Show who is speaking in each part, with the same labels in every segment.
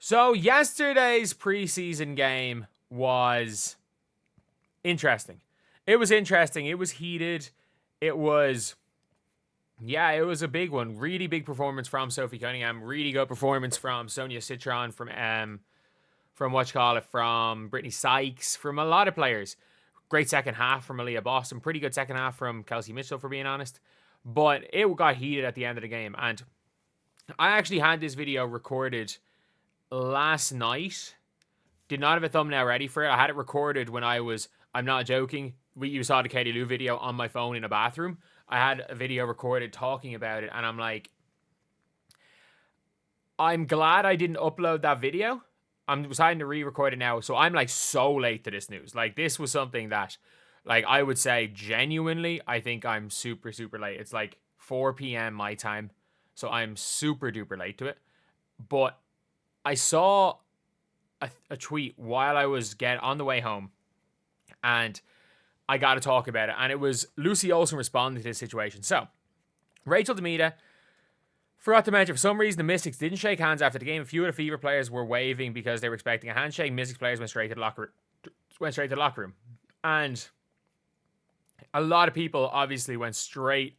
Speaker 1: So yesterday's preseason game was interesting. It was interesting. It was heated. It was a big one. Really big performance from Sophie Cunningham. Really good performance from Sonia Citron, from Brittany Sykes, from a lot of players. Great second half from Aaliyah Boston. Pretty good second half from Kelsey Mitchell, for being honest. But it got heated at the end of the game. And I actually had this video recorded last night. Did not have a thumbnail ready for it. I had it recorded when I'm not joking, you saw the Katie Lou video on my phone in a bathroom. I had a video recorded talking about it, and I'm like, I'm glad I didn't upload that video. I'm deciding to re-record it now, so I'm like so late to this news. Like, this was something that, like, I would say genuinely, I think I'm super, super late. It's like 4 p.m. my time, so I'm super duper late to it. But I saw a tweet while I was on the way home, and I got to talk about it. And it was Lucy Olsen responding to this situation. So, Rachel Demita forgot to mention, for some reason, the Mystics didn't shake hands after the game. A few of the Fever players were waving because they were expecting a handshake. Mystics players went straight to the locker room. And a lot of people obviously went to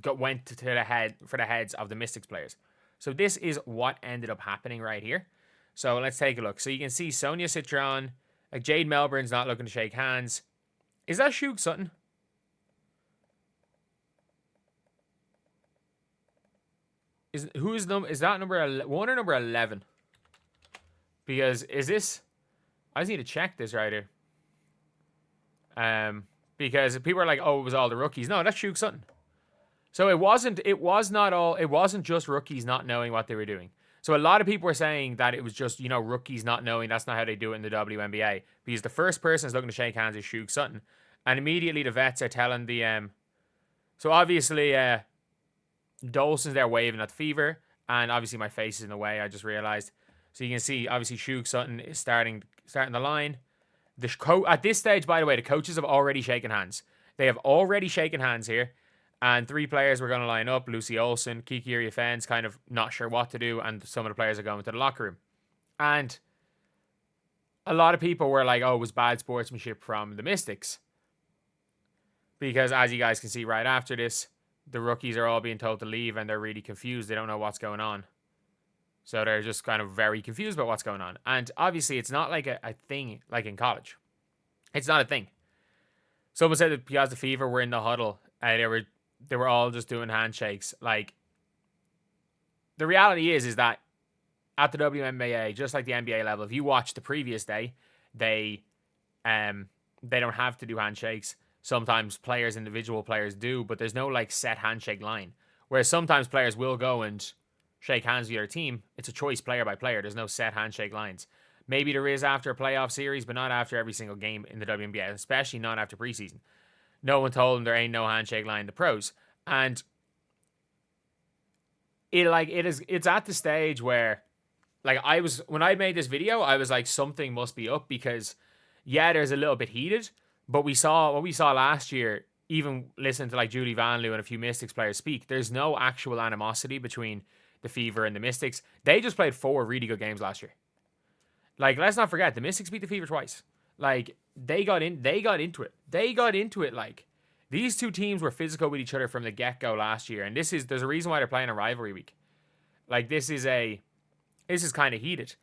Speaker 1: the heads of the Mystics players. So this is what ended up happening right here. So let's take a look. So you can see Sonia Citron, like Jade Melbourne's not looking to shake hands. Is that Shug Sutton? Is that number 1 or number 11? Because I just need to check this right here. Because people are like, oh, it was all the rookies. No, that's Shug Sutton. So it wasn't just rookies not knowing what they were doing. So a lot of people were saying that it was just, rookies not knowing. That's not how they do it in the WNBA. Because the first person is looking to shake hands is Shug Sutton. And immediately the vets are telling so obviously, Dolson's there waving at the Fever. And obviously my face is in the way, I just realized. So you can see, obviously, Shug Sutton is starting the line. At this stage, by the way, the coaches have already shaken hands. They have already shaken hands here. And 3 players were going to line up. Lucy Olsen, Kiki Iriafen's kind of not sure what to do. And some of the players are going to the locker room. And a lot of people were like, oh, it was bad sportsmanship from the Mystics. Because as you guys can see right after this, the rookies are all being told to leave and they're really confused. They don't know what's going on. So they're just kind of very confused about what's going on. And obviously it's not like a thing like in college. It's not a thing. Someone said that because the Fever were in the huddle, they were all just doing handshakes. Like, the reality is that at the WNBA, just like the NBA level, if you watch the previous day, they don't have to do handshakes. Sometimes individual players do, but there's no like set handshake line. Whereas sometimes players will go and shake hands with your team. It's a choice player by player. There's no set handshake lines. Maybe there is after a playoff series, but not after every single game in the WNBA, especially not after preseason. No one told them there ain't no handshake line in the pros. And it's at the stage where, like, when I made this video, I was like, something must be up, because there's a little bit heated, but what we saw last year, even listening to like Julie Van Loo and a few Mystics players speak, there's no actual animosity between the Fever and the Mystics. They just played 4 really good games last year. Like, let's not forget, the Mystics beat the Fever twice. Like, they got into it. Like, these two teams were physical with each other from the get-go last year. And there's a reason why they're playing a rivalry week. Like, this is kind of heated.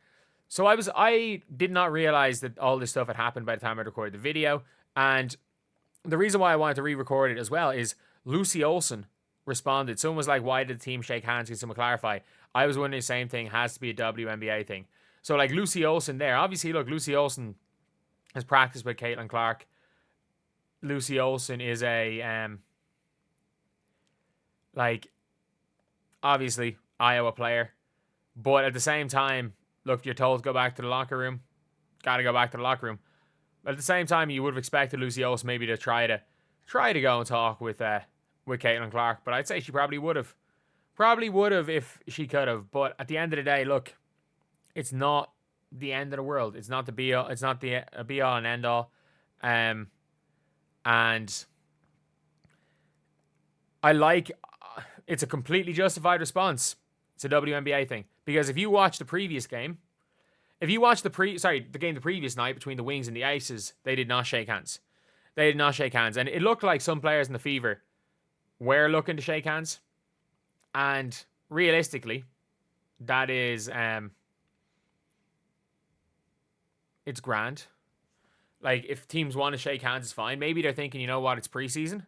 Speaker 1: So I did not realize that all this stuff had happened by the time I recorded the video. And the reason why I wanted to re-record it as well is Lucy Olsen responded. Someone was like, why did the team shake hands? Can someone clarify? I was wondering the same thing. Has to be a WNBA thing. So, like, Lucy Olsen there. Obviously, look, Lucy Olsen has practiced with Caitlin Clark. Lucy Olsen is obviously, Iowa player. But at the same time, look, you're told to go back to the locker room. Got to go back to the locker room. But at the same time, you would have expected Lucy Olsen maybe to try to go and talk with Caitlin Clark. But I'd say she probably would have. Probably would have if she could have. But at the end of the day, look, it's not the end of the world. It's not the be all. It's not the be all and end all. And it's a completely justified response. It's a WNBA thing. Because if you watch the previous game, if you watch the game the previous night between the Wings and the Aces, they did not shake hands. They did not shake hands. And it looked like some players in the Fever were looking to shake hands. And realistically, that is, it's grand. Like, if teams want to shake hands, it's fine. Maybe they're thinking, you know what, it's preseason.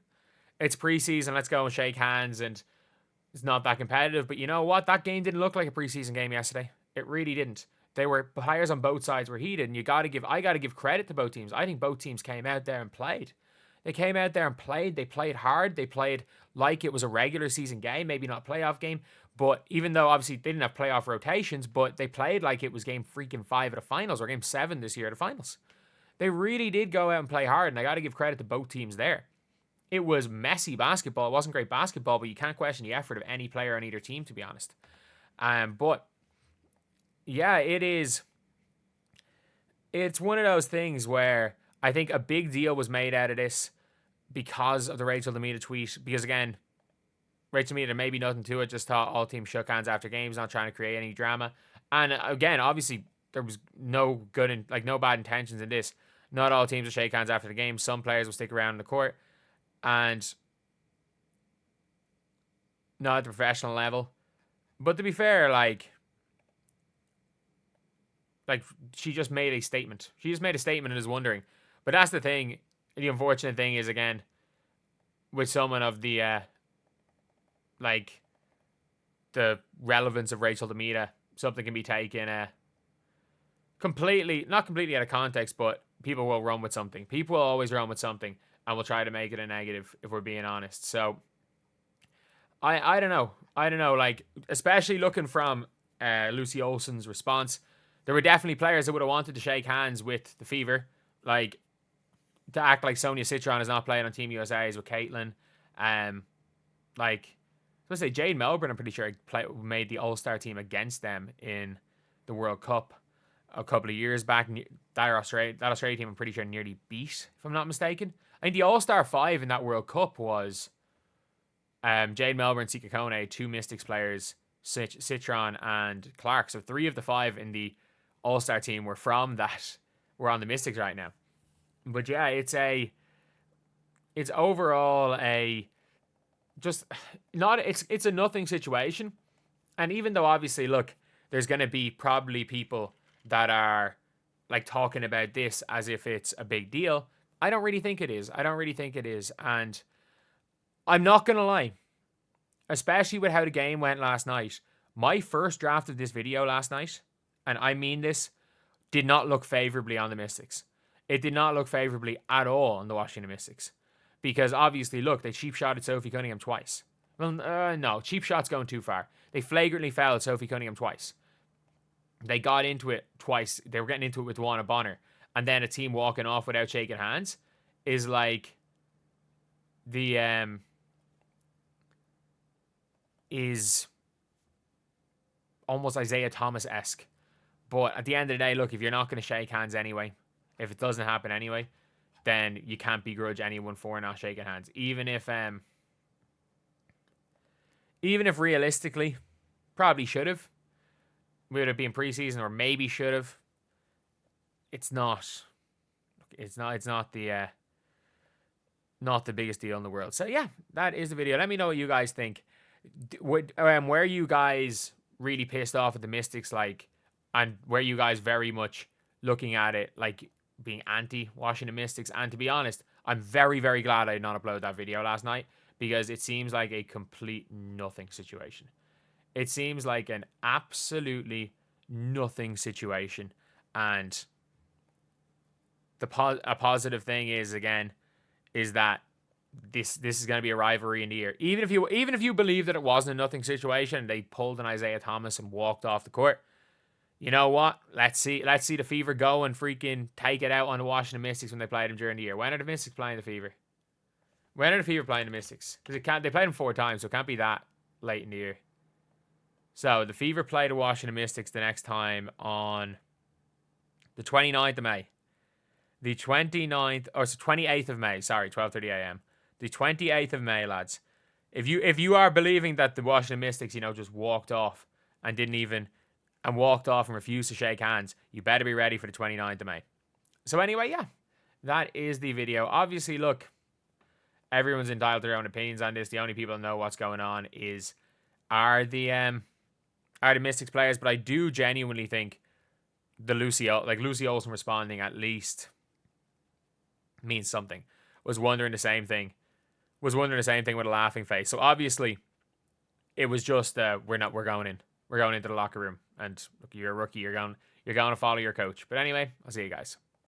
Speaker 1: It's preseason, let's go and shake hands, and it's not that competitive. But you know what? That game didn't look like a preseason game yesterday. It really didn't. They were, players on both sides were heated, and I gotta give credit to both teams. I think both teams came out there and played. They came out there and played. They played hard. They played like it was a regular season game, maybe not a playoff game. But even though obviously they didn't have playoff rotations, but they played like it was game freaking 5 of the finals or game 7 this year of the finals. They really did go out and play hard, and I got to give credit to both teams there. It was messy basketball. It wasn't great basketball, but you can't question the effort of any player on either team, to be honest. But yeah, it's one of those things where I think a big deal was made out of this because of the Rachel Demita tweet. Because again, Rachel Demita, there may be nothing to it, just thought all teams shook hands after games, not trying to create any drama. And again, obviously, there was no bad intentions in this. Not all teams will shake hands after the game. Some players will stick around in the court. And not at the professional level. But to be fair, like she just made a statement. She just made a statement and is wondering. But that's the thing. The unfortunate thing is, again, with someone of the the relevance of Rachel Demita, something can be taken not completely out of context, but people will run with something. People will always run with something, and will try to make it a negative, if we're being honest. So I don't know. Like, especially looking from Lucy Olsen's response, there were definitely players that would have wanted to shake hands with the Fever, like to act like Sonia Citron is not playing on Team USA as with Caitlin. I was gonna say Jade Melbourne, I'm pretty sure made the All-Star team against them in the World Cup a couple of years back. That Australia team, I'm pretty sure, nearly beat, if I'm not mistaken. I think the All-Star 5 in that World Cup was Jade Melbourne, Sika Kone, 2 Mystics players, Citron and Clark. So 3 of the 5 in the All-Star team were on the Mystics right now. But yeah, it's overall a nothing situation. And even though obviously, look, there's going to be probably people that are like talking about this as if it's a big deal, I don't really think it is. And I'm not going to lie, especially with how the game went last night. My first draft of this video last night, and I mean this, did not look favorably on the Mystics. It did not look favorably at all on the Washington Mystics. Because obviously, look, they cheap shotted Sophie Cunningham twice. Well, no, cheap shot's going too far. They flagrantly fouled Sophie Cunningham twice. They got into it twice. They were getting into it with Juana Bonner. And then a team walking off without shaking hands is like is almost Isaiah Thomas-esque. But at the end of the day, look, if you're not going to shake hands anyway, if it doesn't happen anyway, then you can't begrudge anyone for not shaking hands. Even if realistically, probably should have. Would it be in preseason or maybe should have? It's not the biggest deal in the world. So yeah, that is the video. Let me know what you guys think. Were you guys really pissed off at the Mystics, like, and were you guys very much looking at it like being anti-Washington Mystics? And to be honest, I'm very, very glad I did not upload that video last night, because it seems like a complete nothing situation. It seems like an absolutely nothing situation. And a positive thing is that this is going to be a rivalry in the year. Even if you believe that it wasn't a nothing situation, they pulled an Isaiah Thomas and walked off the court. You know what? Let's see the Fever go and freaking take it out on the Washington Mystics when they played them during the year. When are the Mystics playing the Fever? When are the Fever playing the Mystics? Because they played them 4 times, so it can't be that late in the year. So the Fever play the Washington Mystics the next time on the 29th of May. The 28th of May. Sorry, 12:30 a.m. The 28th of May, lads. If you are believing that the Washington Mystics, just walked off and didn't even and walked off and refused to shake hands, you better be ready for the 29th of May. So anyway, yeah, that is the video. Obviously, look, everyone's entitled to their own opinions on this. The only people that know what's going on are the Mystics players, but I do genuinely think the Lucy Olsen responding at least means something. Was wondering the same thing with a laughing face. So obviously, it was just we're going into the locker room, and look, you're a rookie. You're going to follow your coach. But anyway, I'll see you guys.